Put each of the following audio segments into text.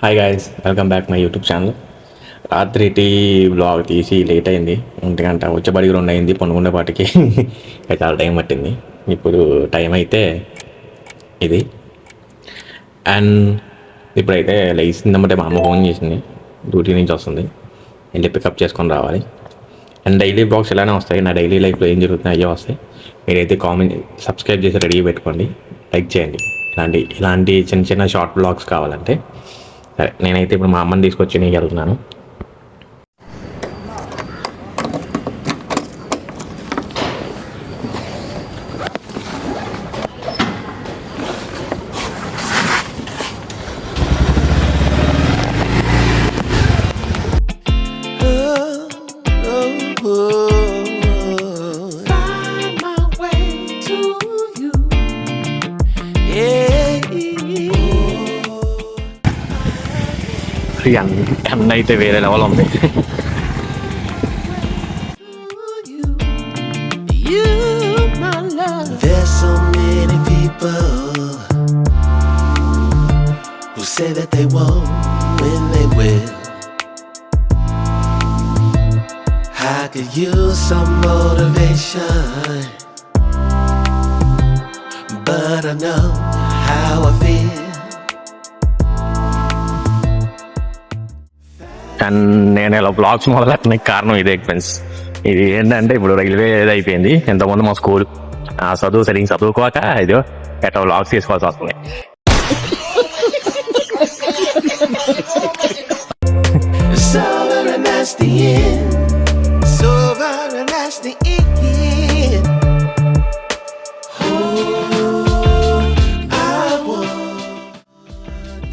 Hi guys, welcome back my YouTube channel. రాత్రి blog తీసి late అయింది. 1 గంట వచ్చేబడికి 2 అయింది. పనుకునేపాటికి చాలా టైం పట్టింది. ఇప్పుడు టైం అయితే ఇది. అండ్ ఇప్పుడైతే లేచిందన్నమాట. మా అమ్మ ఫోన్ చేసింది, డ్యూటీ నుంచి వస్తుంది, వెళ్ళి పికప్ చేసుకొని రావాలి. అండ్ డైలీ బ్లాగ్స్ ఇలానే వస్తాయి. నా డైలీ లైఫ్లో ఏం జరుగుతున్నాయో అయ్యే వస్తాయి. మీరైతే కామెంట్, సబ్స్క్రైబ్ చేసి రెడీ పెట్టుకోండి, లైక్ చేయండి. ఇలాంటి చిన్న చిన్న షార్ట్ బ్లాగ్స్ కావాలంటే. సరే, నేనైతే ఇప్పుడు మా అమ్మని తీసుకొచ్చి నీకు వెళ్తున్నాను. అన్న అయితే వేరే లెవెల్ ఉంది. There's so many people who say that they won't when they will. I could use some motivation, but I know how I feel. And నేను ఇలా బ్లాగ్స్ మొదలెట్టడానికి కారణం ఇదే ఫ్రెండ్స్. ఇది ఏంటంటే, ఇప్పుడు రైల్వే అయిపోయింది. ఎంతోమంది మా స్కూల్ చదువు సరిగ్గా చదువుకోక ఇది ఎట్లా బ్లాగ్స్ తీసుకోవాల్సి వస్తుంది. It's over and that's the end. It's over and that's the end. Oh, I want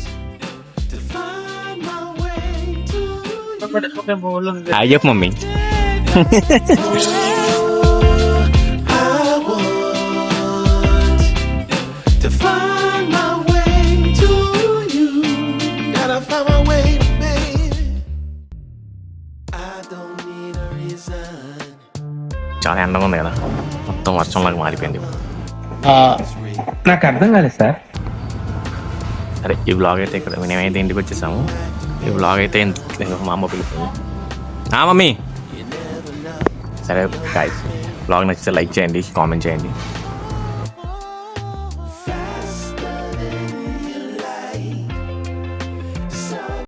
to find my way to you. Ayyappa mummy. I want to find my way to you. Gotta find my way, baby. I don't need a reason. చాలా ఎండగా ఉంది కదా, మొత్తం వర్షంలాగా మారిపోయింది. నాకు అర్థం కాలేదు sir. సరే, ఈ బ్లాగ్ అయితే ఇక్కడ మేమైతే ఇంటికి వచ్చేసాము. ఈ బ్లాగ్ అయితే మా అమ్మ పిలుస్తుంది. మమ్మీ. సరే గాయ్స్, బ్లాగ్ నచ్చితే లైక్ చేయండి, కామెంట్ చేయండి.